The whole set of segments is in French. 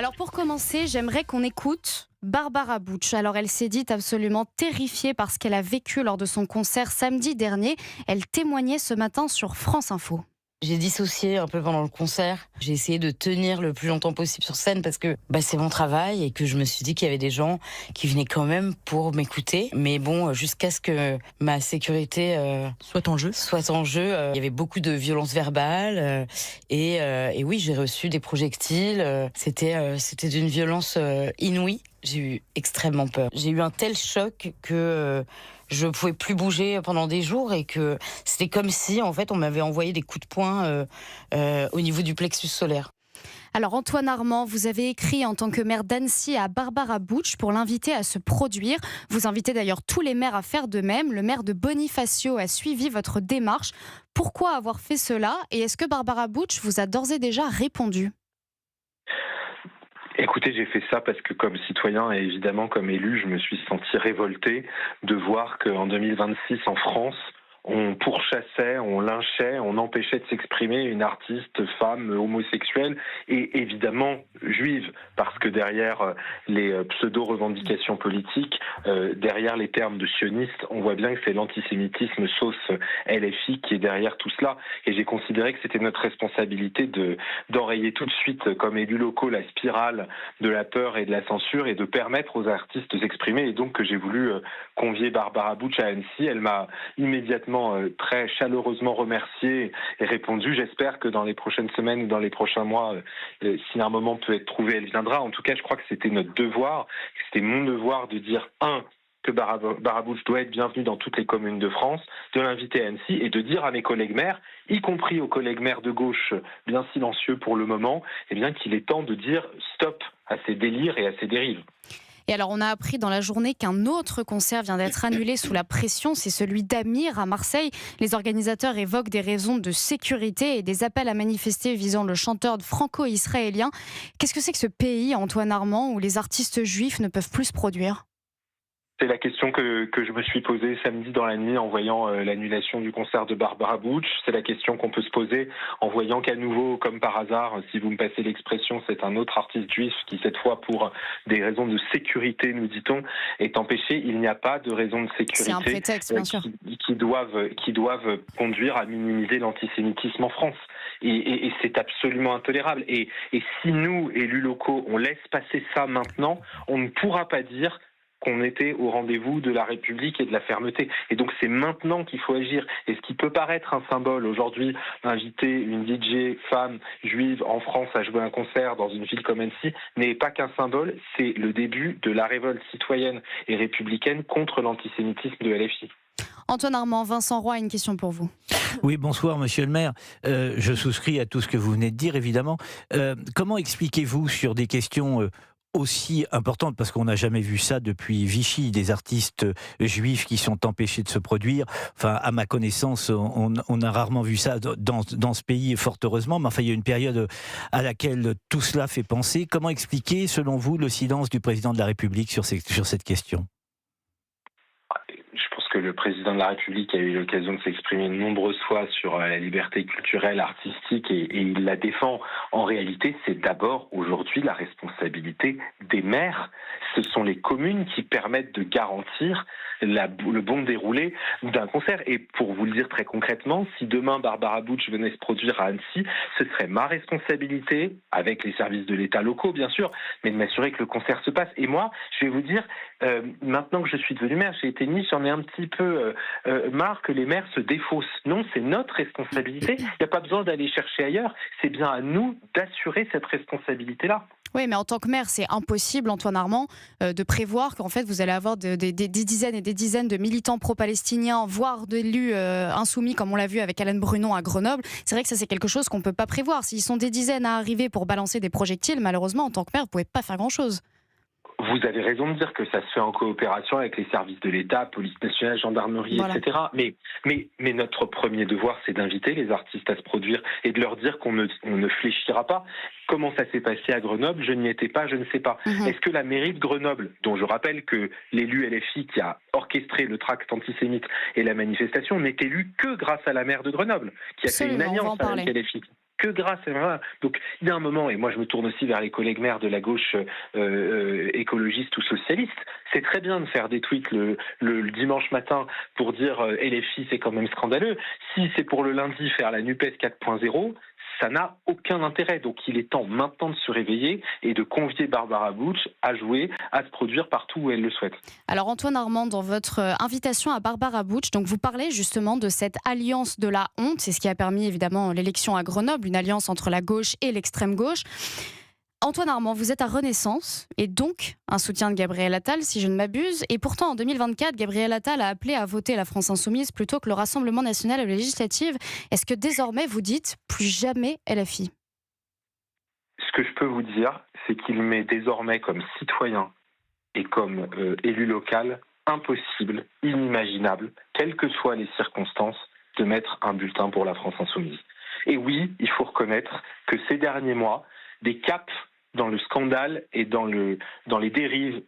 Alors pour commencer, j'aimerais qu'on écoute Barbara Bush. Alors elle s'est dite absolument terrifiée par ce qu'elle a vécu lors de son concert samedi dernier. Elle témoignait ce matin sur France Info. J'ai dissocié un peu pendant le concert. J'ai essayé de tenir le plus longtemps possible sur scène parce que c'est mon travail et que je me suis dit qu'il y avait des gens qui venaient quand même pour m'écouter. Mais bon, jusqu'à ce que ma sécurité Soit en jeu. il y avait beaucoup de violences verbales et oui, j'ai reçu des projectiles. C'était d'une violence inouïe. J'ai eu extrêmement peur. J'ai eu un tel choc que je pouvais plus bouger pendant des jours et que c'était comme si en fait on m'avait envoyé des coups de poing au niveau du plexus solaire. Alors Antoine Armand, vous avez écrit en tant que maire d'Annecy à Barbara Bush pour l'inviter à se produire. Vous invitez d'ailleurs tous les maires à faire de même. Le maire de Bonifacio a suivi votre démarche. Pourquoi avoir fait cela et est-ce que Barbara Bush vous a d'ores et déjà répondu ? Écoutez, j'ai fait ça parce que comme citoyen et évidemment comme élu, je me suis senti révolté de voir qu'en 2026 en France, on pourchassait, on lynchait, on empêchait de s'exprimer une artiste femme homosexuelle et évidemment juive, parce que derrière les pseudo-revendications politiques, derrière les termes de sionistes, on voit bien que c'est l'antisémitisme sauce LFI qui est derrière tout cela. Et j'ai considéré que c'était notre responsabilité d'enrayer tout de suite, comme élus locaux, la spirale de la peur et de la censure et de permettre aux artistes de s'exprimer. Et donc que j'ai voulu convier Barbara Bush à Annecy. Elle m'a immédiatement très chaleureusement remercié et répondu. J'espère que dans les prochaines semaines ou dans les prochains mois, si un moment peut être trouvé, elle viendra. En tout cas, je crois que c'était notre devoir, que c'était mon devoir de dire, que Barbara Bush doit être bienvenue dans toutes les communes de France, de l'inviter à Annecy et de dire à mes collègues maires, y compris aux collègues maires de gauche bien silencieux pour le moment, qu'il est temps de dire stop à ces délires et à ces dérives. Et alors, on a appris dans la journée qu'un autre concert vient d'être annulé sous la pression, c'est celui d'Amir à Marseille. Les organisateurs évoquent des raisons de sécurité et des appels à manifester visant le chanteur franco-israélien. Qu'est-ce que c'est que ce pays, Antoine Armand, où les artistes juifs ne peuvent plus se produire ? C'est la question que je me suis posée samedi dans la nuit en voyant l'annulation du concert de Barbara Bush. C'est la question qu'on peut se poser en voyant qu'à nouveau, comme par hasard, si vous me passez l'expression, c'est un autre artiste juif qui, cette fois, pour des raisons de sécurité, nous dit-on, est empêché. Il n'y a pas de raisons de sécurité C'est un prétexte, bien sûr. qui doivent conduire à minimiser l'antisémitisme en France. Et c'est absolument intolérable. Et si nous, élus locaux, on laisse passer ça maintenant, on ne pourra pas dire qu'on était au rendez-vous de la République et de la fermeté. Et donc c'est maintenant qu'il faut agir. Et ce qui peut paraître un symbole aujourd'hui, inviter une DJ femme juive en France à jouer un concert dans une ville comme Annecy, n'est pas qu'un symbole, c'est le début de la révolte citoyenne et républicaine contre l'antisémitisme de LFI. Antoine Armand, Vincent Roy a une question pour vous. Oui, bonsoir monsieur le maire. Je souscris à tout ce que vous venez de dire, évidemment. Comment expliquez-vous sur des questions aussi importantes, parce qu'on n'a jamais vu ça depuis Vichy, des artistes juifs qui sont empêchés de se produire. Enfin, à ma connaissance, on a rarement vu ça dans ce pays, fort heureusement, mais enfin, il y a une période à laquelle tout cela fait penser. Comment expliquer, selon vous, le silence du président de la République sur cette question ? Je pense que le président de la République a eu l'occasion de s'exprimer de nombreuses fois sur la liberté culturelle, artistique, et il la défend. En réalité, c'est d'abord aujourd'hui la responsabilité des maires. Ce sont les communes qui permettent de garantir le bon déroulé d'un concert. Et pour vous le dire très concrètement, si demain Barbara Bush venait se produire à Annecy, ce serait ma responsabilité, avec les services de l'État locaux bien sûr, mais de m'assurer que le concert se passe. Et moi, je vais vous dire, maintenant que je suis devenu maire, j'ai été ministre, j'en ai un petit peu marre que les maires se défaussent. Non, c'est notre responsabilité. Il n'y a pas besoin d'aller chercher ailleurs. C'est bien à nous d'assurer cette responsabilité-là. Oui, mais en tant que maire, c'est impossible, Antoine Armand, de prévoir qu'en fait, vous allez avoir des dizaines et des dizaines de militants pro-palestiniens, voire d'élus insoumis, comme on l'a vu avec Alain Brunon à Grenoble. C'est vrai que ça, c'est quelque chose qu'on ne peut pas prévoir. S'ils sont des dizaines à arriver pour balancer des projectiles, malheureusement, en tant que maire, vous ne pouvez pas faire grand-chose. Vous avez raison de dire que ça se fait en coopération avec les services de l'État, police nationale, gendarmerie, Voilà. etc. Mais notre premier devoir, c'est d'inviter les artistes à se produire et de leur dire qu'on ne fléchira pas. Comment ça s'est passé à Grenoble ? Je n'y étais pas, je ne sais pas. Est-ce que la mairie de Grenoble, dont je rappelle que l'élu LFI qui a orchestré le tract antisémite et la manifestation, n'est élu que grâce à la maire de Grenoble, qui a fait une Absolument, on va en alliance avec parler. LFI ? que grâce à... Donc il y a un moment, et moi je me tourne aussi vers les collègues maires de la gauche écologiste ou socialiste, c'est très bien de faire des tweets le dimanche matin pour dire LFI c'est quand même scandaleux. Si c'est pour le lundi faire la NUPES 4.0, ça n'a aucun intérêt. Donc il est temps maintenant de se réveiller et de convier Barbara Bush à jouer, à se produire partout où elle le souhaite. Alors Antoine Armand, dans votre invitation à Barbara Bush, donc vous parlez justement de cette alliance de la honte, c'est ce qui a permis évidemment l'élection à Grenoble, une alliance entre la gauche et l'extrême gauche. Antoine Armand, vous êtes à Renaissance et donc un soutien de Gabriel Attal, si je ne m'abuse. Et pourtant, en 2024, Gabriel Attal a appelé à voter la France Insoumise plutôt que le Rassemblement National aux législatives. Est-ce que désormais vous dites plus jamais LFI ? Ce que je peux vous dire, c'est qu'il m'est désormais comme citoyen et comme élu local impossible, inimaginable, quelles que soient les circonstances, de mettre un bulletin pour la France Insoumise. Et oui, il faut reconnaître que ces derniers mois, des caps dans le scandale et dans les dérives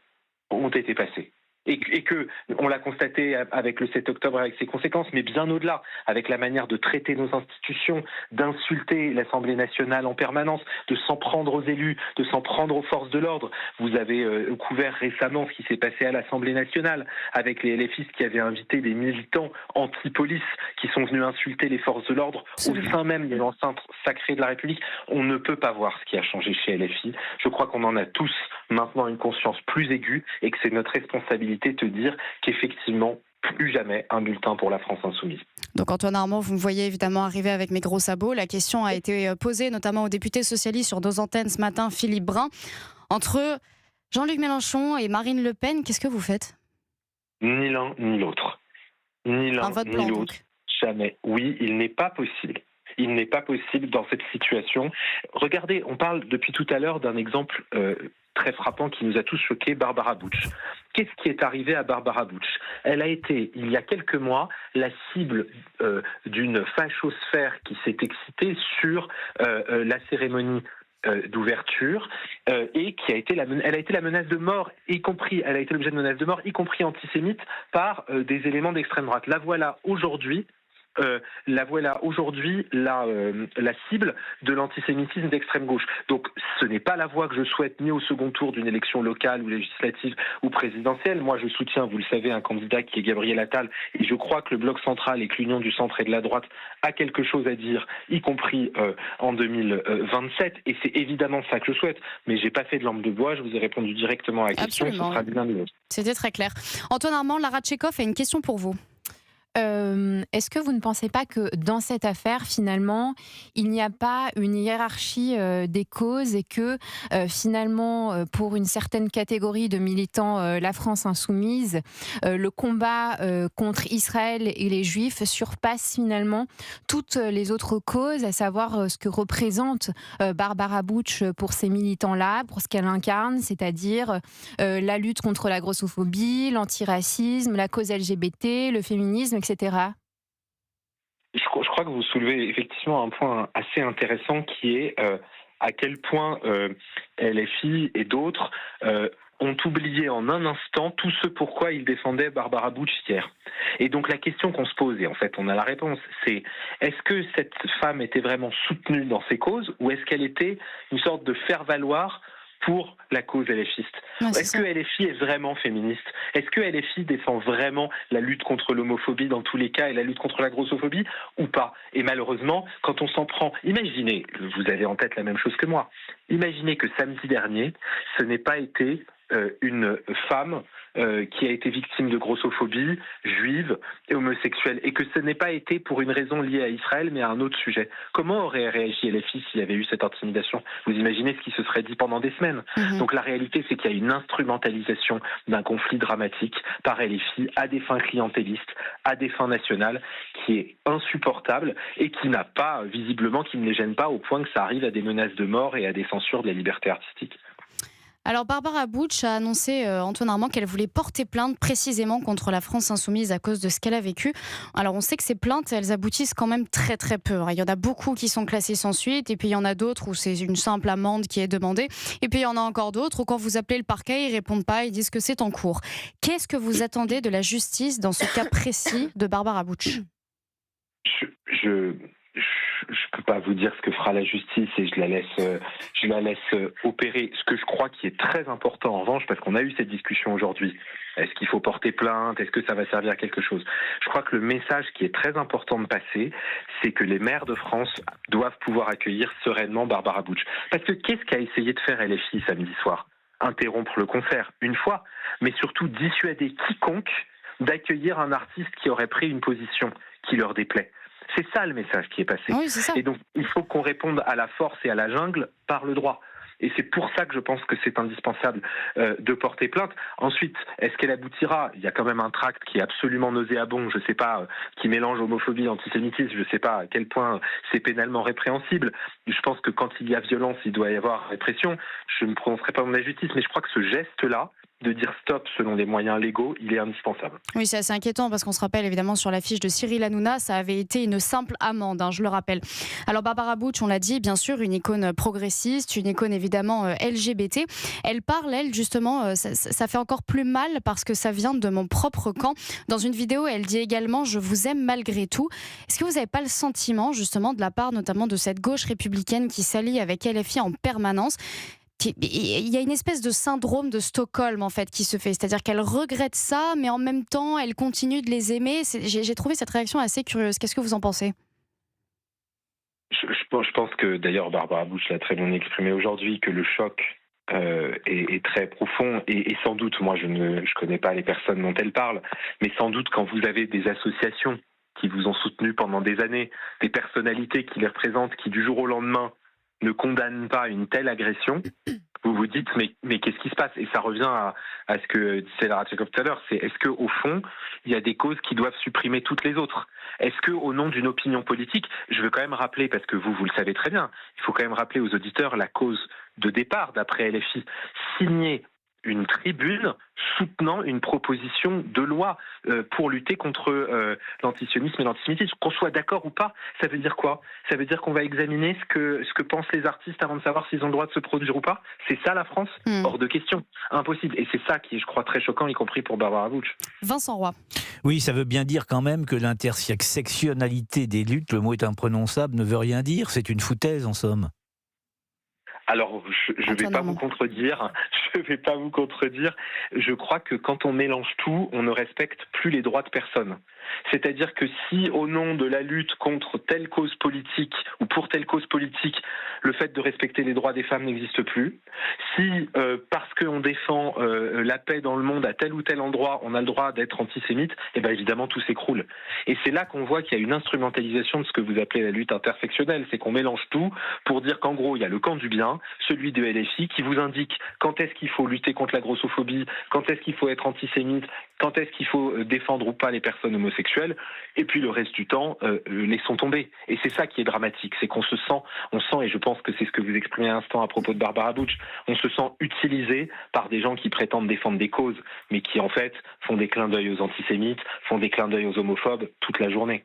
ont été passés. Et que on l'a constaté avec le 7 octobre, avec ses conséquences, mais bien au-delà, avec la manière de traiter nos institutions, d'insulter l'Assemblée nationale en permanence, de s'en prendre aux élus, de s'en prendre aux forces de l'ordre. Vous avez couvert récemment ce qui s'est passé à l'Assemblée nationale, avec les LFistes qui avaient invité des militants anti-police qui sont venus insulter les forces de l'ordre au sein même de l'enceinte sacrée de la République. On ne peut pas voir ce qui a changé chez LFI. Je crois qu'on en a tous maintenant une conscience plus aiguë et que c'est notre responsabilité de dire qu'effectivement, plus jamais un bulletin pour la France Insoumise. Donc Antoine Armand, vous me voyez évidemment arriver avec mes gros sabots. La question a été posée notamment aux députés socialistes sur nos antennes ce matin, Philippe Brun. Entre Jean-Luc Mélenchon et Marine Le Pen, qu'est-ce que vous faites ? Ni l'un ni l'autre. Ni l'un ni l'autre. Jamais. Oui, il n'est pas possible. Il n'est pas possible dans cette situation. Regardez, on parle depuis tout à l'heure d'un exemple très frappant qui nous a tous choqués, Barbara Bush. Qu'est-ce qui est arrivé à Barbara Bush ? Elle a été, il y a quelques mois, la cible d'une fachosphère qui s'est excitée sur la cérémonie d'ouverture et qui a été elle a été la menace de mort, elle a été l'objet de menaces de mort, y compris antisémites, par des éléments d'extrême droite. La voilà aujourd'hui la cible de l'antisémitisme d'extrême gauche. Donc ce n'est pas la voie que je souhaite ni au second tour d'une élection locale ou législative ou présidentielle. Moi je soutiens, vous le savez, un candidat qui est Gabriel Attal et je crois que le bloc central et que l'union du centre et de la droite a quelque chose à dire, y compris en 2027 et c'est évidemment ça que je souhaite. Mais j'ai pas fait de lampe de bois, je vous ai répondu directement à la question. Absolument. Ce sera bien de l'autre. C'était très clair. Antoine Armand, Lara Tchekhov a une question pour vous. Est-ce que vous ne pensez pas que dans cette affaire, finalement, il n'y a pas une hiérarchie des causes et que finalement, pour une certaine catégorie de militants, la France insoumise, le combat contre Israël et les Juifs surpasse finalement toutes les autres causes, à savoir ce que représente Barbara Bush pour ces militants-là, pour ce qu'elle incarne, c'est-à-dire la lutte contre la grossophobie, l'antiracisme, la cause LGBT, le féminisme, etc. Je crois que vous soulevez effectivement un point assez intéressant qui est à quel point LFI et d'autres ont oublié en un instant tout ce pourquoi ils défendaient Barbara Bush hier. Et donc la question qu'on se pose, et en fait on a la réponse, c'est est-ce que cette femme était vraiment soutenue dans ses causes ou est-ce qu'elle était une sorte de faire-valoir pour la cause LFiste. Est-ce que LFI est vraiment féministe ? Est-ce que LFI défend vraiment la lutte contre l'homophobie dans tous les cas et la lutte contre la grossophobie ou pas ? Et malheureusement, quand on s'en prend... Imaginez, vous avez en tête la même chose que moi, imaginez que samedi dernier, ce n'ait pas été une femme qui a été victime de grossophobie, juive et homosexuelle, et que ce n'est pas été pour une raison liée à Israël, mais à un autre sujet. Comment aurait réagi LFI s'il y avait eu cette intimidation ? Vous imaginez ce qui se serait dit pendant des semaines. Donc la réalité, c'est qu'il y a une instrumentalisation d'un conflit dramatique par LFI à des fins clientélistes, à des fins nationales, qui est insupportable et qui n'a pas, visiblement, qui ne les gêne pas au point que ça arrive à des menaces de mort et à des censures de la liberté artistique. Alors Barbara Bush a annoncé, Antoine Armand, qu'elle voulait porter plainte précisément contre la France insoumise à cause de ce qu'elle a vécu. Alors on sait que ces plaintes, elles aboutissent quand même très très peu. Il y en a beaucoup qui sont classées sans suite et puis il y en a d'autres où c'est une simple amende qui est demandée. Et puis il y en a encore d'autres où quand vous appelez le parquet, ils répondent pas, ils disent que c'est en cours. Qu'est-ce que vous attendez de la justice dans ce cas précis de Barbara Bush ? peux pas vous dire ce que fera la justice et je la laisse opérer. Ce que je crois qui est très important en revanche, parce qu'on a eu cette discussion aujourd'hui, est-ce qu'il faut porter plainte? Est-ce que ça va servir à quelque chose? Je crois que le message qui est très important de passer, c'est que les maires de France doivent pouvoir accueillir sereinement Barbara Bush. Parce que qu'est-ce qu'a essayé de faire LFI samedi soir? Interrompre le concert, une fois, mais surtout dissuader quiconque d'accueillir un artiste qui aurait pris une position qui leur déplaît. C'est ça le message qui est passé. Oui, c'est ça. Et donc, il faut qu'on réponde à la force et à la jungle par le droit. Et c'est pour ça que je pense que c'est indispensable de porter plainte. Ensuite, est-ce qu'elle aboutira? Il y a quand même un tract qui est absolument nauséabond, je ne sais pas, qui mélange homophobie et antisémitisme, je ne sais pas à quel point c'est pénalement répréhensible. Je pense que quand il y a violence, il doit y avoir répression. Je ne me prononcerai pas dans la justice, mais je crois que ce geste-là, de dire stop selon des moyens légaux, il est indispensable. Oui, c'est assez inquiétant parce qu'on se rappelle évidemment sur l'affiche de Cyril Hanouna, ça avait été une simple amende, je le rappelle. Alors Barbara Bush, on l'a dit, bien sûr, une icône progressiste, une icône évidemment LGBT. Elle parle, elle, justement, ça fait encore plus mal parce que ça vient de mon propre camp. Dans une vidéo, elle dit également « Je vous aime malgré tout ». Est-ce que vous n'avez pas le sentiment, justement, de la part notamment de cette gauche républicaine qui s'allie avec LFI en permanence, il y a une espèce de syndrome de Stockholm en fait qui se fait, c'est-à-dire qu'elle regrette ça, mais en même temps elle continue de les aimer. J'ai trouvé cette réaction assez curieuse. Qu'est-ce que vous en pensez? Je pense que d'ailleurs Barbara Bush l'a très bien exprimé aujourd'hui, que le choc est très profond et sans doute, moi je connais pas les personnes dont elle parle, mais sans doute quand vous avez des associations qui vous ont soutenu pendant des années, des personnalités qui les représentent, qui du jour au lendemain ne condamne pas une telle agression, vous vous dites mais qu'est-ce qui se passe? Et ça revient à ce que disait Lara Tchekov tout à l'heure, c'est est-ce qu'au fond, il y a des causes qui doivent supprimer toutes les autres? Est-ce qu'au nom d'une opinion politique, je veux quand même rappeler, parce que vous le savez très bien, il faut quand même rappeler aux auditeurs la cause de départ d'après LFI, signer une tribune soutenant une proposition de loi pour lutter contre l'antisionisme et l'antisémitisme. Qu'on soit d'accord ou pas, ça veut dire quoi? Ça veut dire qu'on va examiner ce que pensent les artistes avant de savoir s'ils ont le droit de se produire ou pas? C'est ça la France? Hors de question. Impossible. Et c'est ça qui est, je crois, très choquant, y compris pour Barbara Bush. Vincent Roy. Oui, ça veut bien dire quand même que l'intersectionnalité des luttes, le mot est imprononçable, ne veut rien dire. C'est une foutaise en somme. Alors, je ne vais pas vous contredire. Je crois que quand on mélange tout, on ne respecte plus les droits de personne. C'est-à-dire que si, au nom de la lutte contre telle cause politique ou pour telle cause politique, le fait de respecter les droits des femmes n'existe plus, si parce qu'on défend la paix dans le monde à tel ou tel endroit, on a le droit d'être antisémite, eh bien évidemment tout s'écroule. Et c'est là qu'on voit qu'il y a une instrumentalisation de ce que vous appelez la lutte intersectionnelle, c'est qu'on mélange tout pour dire qu'en gros il y a le camp du bien, celui de LFI, qui vous indique quand est-ce qu'il faut lutter contre la grossophobie, quand est-ce qu'il faut être antisémite, quand est-ce qu'il faut défendre ou pas les personnes homosexuelles, et puis le reste du temps, laissons tomber. Et c'est ça qui est dramatique, c'est qu'on se sent, et je pense que c'est ce que vous exprimez à l'instant à propos de Barbara Bush, on se sent utilisé par des gens qui prétendent défendre des causes, mais qui en fait font des clins d'œil aux antisémites, font des clins d'œil aux homophobes toute la journée.